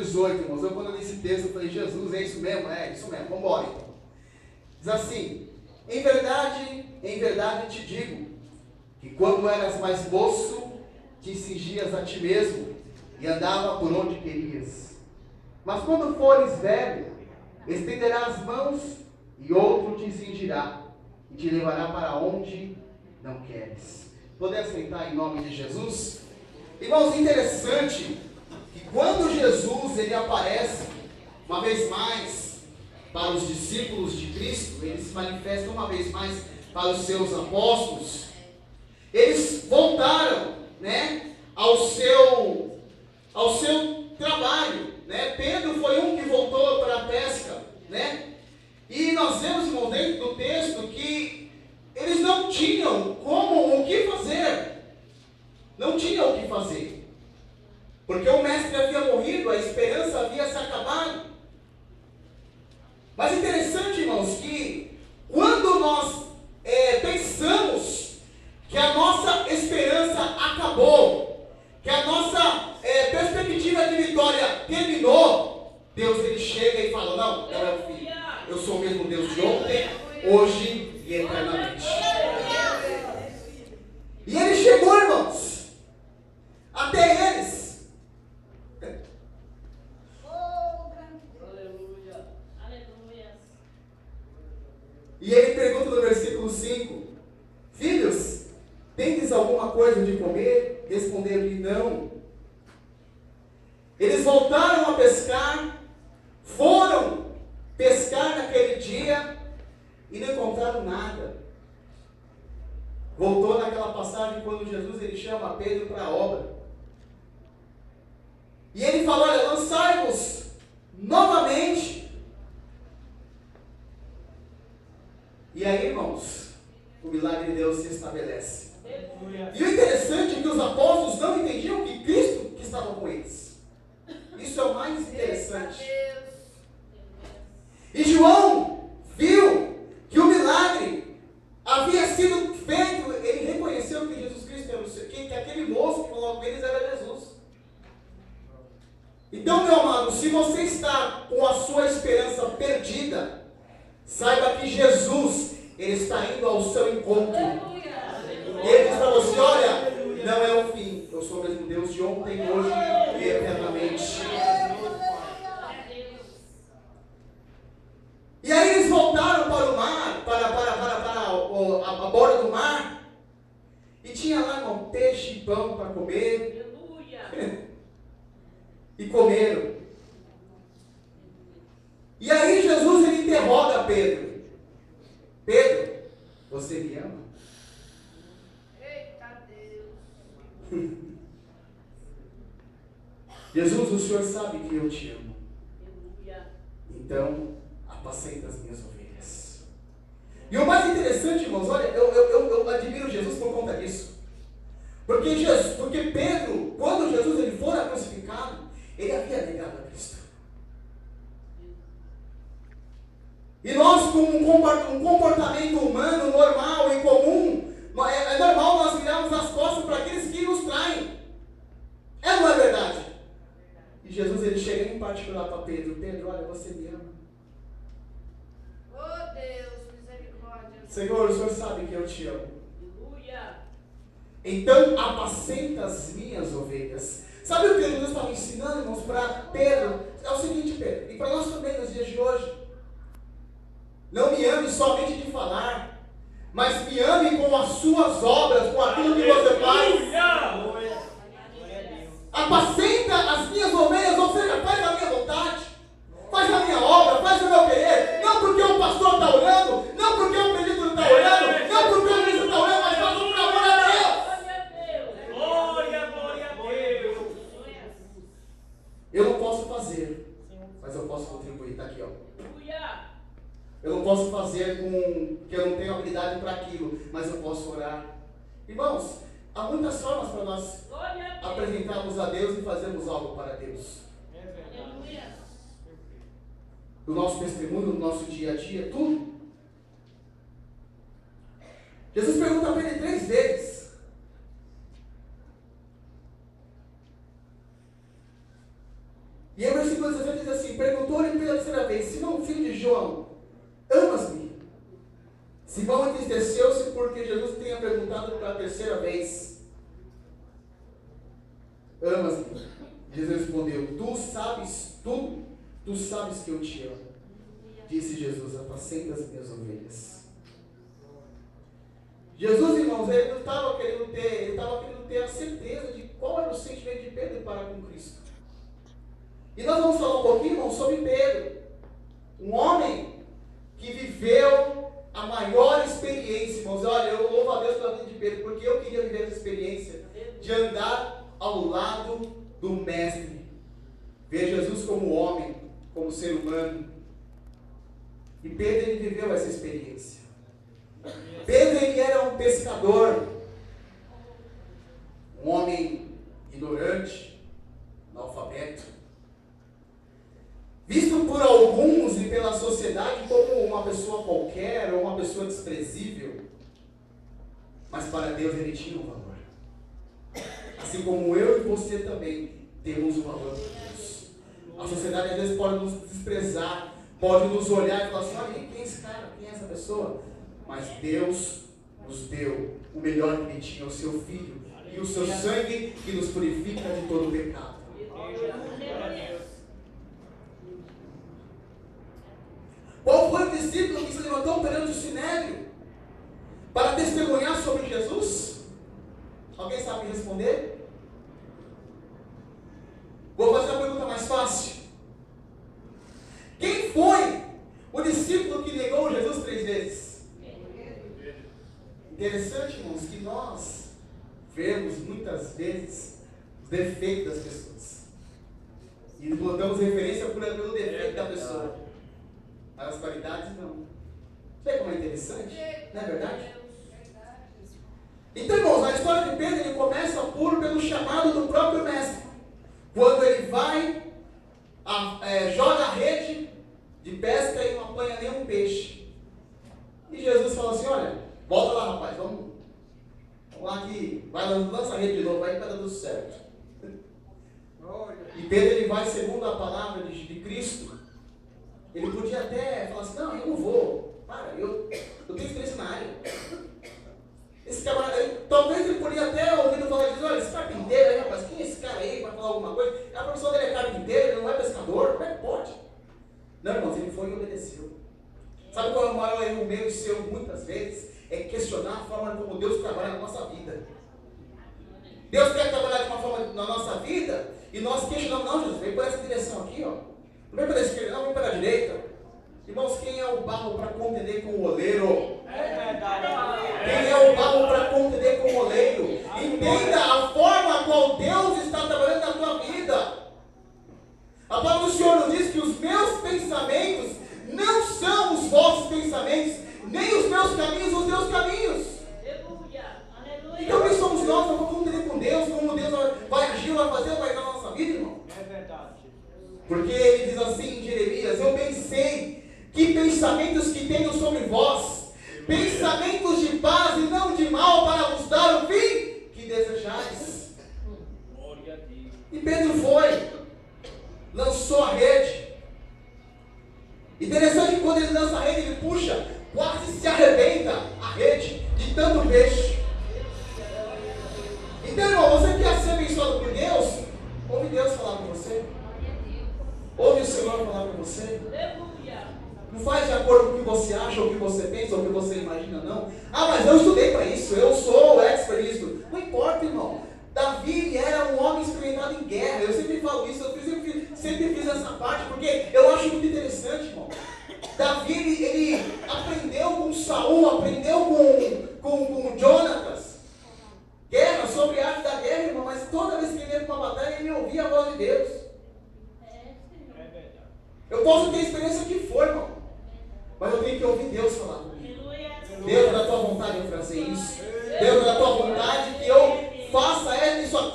18, irmãos. Eu quando eu li esse texto, eu falei, Jesus, é isso mesmo? É isso mesmo, vamos embora então. Diz assim: em verdade te digo, que quando eras mais moço, te cingias a ti mesmo, e andava por onde querias. Mas quando fores velho, estenderás as mãos, e outro te cingirá, e te levará para onde não queres. Podemos sentar em nome de Jesus? Irmãos, interessante que quando Jesus ele aparece uma vez mais para os discípulos de Cristo, ele se manifesta uma vez mais para os seus apóstolos, eles voltaram, né, ao seu trabalho, né? Pedro foi um que voltou para a pesca, né? E nós vemos, irmão, dentro do texto que eles não tinham o que fazer. Não tinham o que fazer. Porque o mestre havia morrido, a esperança havia se acabado. Mas é interessante, irmãos, que quando nós pensamos que a nossa esperança acabou, que a nossa perspectiva de vitória terminou, Deus ele chega e fala, não é o fim. Eu sou o mesmo Deus de ontem, hoje e eternamente. E ele chegou, irmãos, até eles. E ele pergunta no versículo 5, filhos, tendes alguma coisa de comer? Responderam-lhe, não. Eles voltaram a pescar, foram pescar naquele dia e não encontraram nada. Voltou naquela passagem quando Jesus ele chama Pedro para a obra. E ele fala, olha, lançai-vos novamente. E aí, irmãos, o milagre de Deus se estabelece. E o interessante é que os apóstolos não entendiam que Cristo que estava com eles. Isso é o mais interessante. E João viu que o milagre havia sido feito, ele reconheceu que Jesus Cristo era o seu, que aquele moço que falou com eles era Jesus. Então, meu amado, se você está com a sua esperança perdida, saiba que Jesus, ele está indo ao seu encontro. E ele diz para você, olha, não é o fim, eu sou o mesmo Deus de ontem, hoje e eternamente. E aí eles voltaram para o mar, para a borda do mar, e tinha lá, irmão, peixe e pão para comer. E comeram. E aí Jesus ele interroga Pedro. Pedro, você me ama? Eita Deus. Jesus, o Senhor sabe que eu te amo. Então, apacenta as minhas ovelhas. E o mais interessante, irmãos, olha, eu admiro Jesus por conta disso. Porque Pedro, quando Jesus ele fora crucificado, ele havia negado a Cristo. E nós, com um comportamento humano normal e comum, é normal nós virarmos as costas para aqueles que nos traem. É ou não é verdade? E Jesus ele chega em particular para Pedro. Pedro, olha, você me ama. Oh Deus, misericórdia. Senhor, o Senhor sabe que eu te amo. Então apacenta as minhas ovelhas. Sabe o que Jesus estava ensinando, irmãos, para Pedro? É o seguinte, Pedro, e para nós também nos dias de hoje. Não me ame somente de falar, mas me ame com as suas obras, com aquilo que você faz. Apacenta as minhas ovelhas, ou seja, faz a minha vontade, faz a minha obra, faz o meu querer. Não porque o pastor está orando, não porque o presbítero está orando, não porque o ministro está orando, mas faz por amor a Deus. Glória a Deus. Eu não posso fazer, mas eu posso contribuir. Está aqui, ó. Eu não posso fazer que eu não tenho habilidade para aquilo, mas eu posso orar. Irmãos, há muitas formas para nós apresentarmos a Deus e fazermos algo para Deus. Do nosso testemunho, do nosso dia a dia, tudo. Jesus pergunta para ele 3 vezes. E aí o versículo versículo 17 diz assim: perguntou-lhe pela terceira vez: Simão, filho de João, amas-me? Simão entristeceu-se porque Jesus tinha perguntado pela terceira vez: amas-me? Jesus respondeu: tu sabes tudo, tu sabes que eu te amo. Disse Jesus: apacenta as minhas ovelhas. Jesus, irmãos, ele não estava querendo ter a certeza de qual era o sentimento de Pedro para com Cristo. E nós vamos falar um pouquinho, irmãos, sobre Pedro. Um homem que viveu a maior experiência, irmãos. Olha, eu louvo a Deus pela vida de Pedro, porque eu queria viver essa experiência de andar ao lado do Mestre. Ver Jesus como homem, como ser humano. E Pedro, ele viveu essa experiência. Pedro, ele era um pescador, um homem ignorante, analfabeto, visto por alguns e pela sociedade como uma pessoa qualquer ou uma pessoa desprezível, mas para Deus ele tinha um valor. Assim como eu e você também temos um valor para Deus. A sociedade às vezes pode nos desprezar, pode nos olhar e falar assim: olha, quem é esse cara? Quem é essa pessoa? Mas Deus nos deu o melhor que ele tinha, o seu Filho, e o seu sangue que nos purifica de todo o pecado. Qual foi o discípulo que se levantou perante o Sinédrio para testemunhar sobre Jesus? Alguém sabe me responder? Vou fazer uma pergunta mais fácil. Quem foi o discípulo que negou Jesus 3 vezes? Interessante, irmãos, que nós vemos muitas vezes os defeitos das pessoas. E botamos referência pelo defeito da pessoa. As qualidades não. Vê como é interessante? Não é verdade? Então, irmãos, a história de Pedro, ele começa pelo chamado do próprio Mestre. Quando ele vai, joga a rede de pesca e não apanha nenhum peixe. E Jesus fala assim: olha, volta lá, rapaz, vamos lá que vai, lança a rede de novo, vai que vai dar tudo certo. E Pedro, ele vai segundo a palavra de Cristo. Ele podia até falar assim: não, eu não vou, para, eu tenho experiência na área. Esse camarada, talvez ele podia até ouvindo falar disso: olha, esse carpinteiro aí, rapaz, quem é esse cara aí para falar alguma coisa? A profissão dele é carpinteiro, ele não é pescador, como é que pode? Não, irmãos, ele foi e obedeceu. Sabe qual é o maior erro meu e seu muitas vezes? É questionar a forma como Deus trabalha na nossa vida. Deus quer trabalhar de uma forma na nossa vida e nós questionamos: não, Jesus, vem por essa direção aqui, ó. Não vem pela esquerda, não, vem pela direita. Irmãos, quem é o barro para contender com o oleiro? Quem é o barro para contender com o oleiro? Entenda a forma a qual Deus está trabalhando na tua vida. A palavra do Senhor nos diz que os meus pensamentos não são os vossos pensamentos, nem os meus caminhos os teus caminhos. Então quem somos nós para contender com Deus? Como Deus vai agir, vai fazer, vai dar na nossa vida, irmão? É verdade. Porque ele diz assim em Jeremias: eu pensei que pensamentos que tenho sobre vós, pensamentos de paz e não de mal, para vos dar o fim que desejais. E Pedro foi, lançou a rede. Interessante que quando ele lança a rede, ele puxa, quase se arrebenta a rede de tanto peixe. Então, irmão, você quer ser abençoado por Deus? Ouve Deus falar com você. Ouve o Senhor falar com você. Não faz de acordo com o que você acha, ou o que você pensa, ou o que você imagina, não. Ah, mas eu estudei para isso, eu sou expert nisso. Não importa, irmão. Davi era um homem experimentado em guerra. Eu sempre falo isso, eu sempre fiz essa parte, porque eu acho muito interessante, irmão. Davi, ele aprendeu com Saul, aprendeu com Jonatas. Guerra, sobre a arte da guerra, irmão, mas toda vez que ele ia para uma batalha, ele ouvia a voz de Deus. Eu posso ter a experiência que for, irmão, mas eu tenho que ouvir Deus falar comigo. Deus, da tua vontade eu fazer isso. Deus, da tua vontade que eu faça isso aqui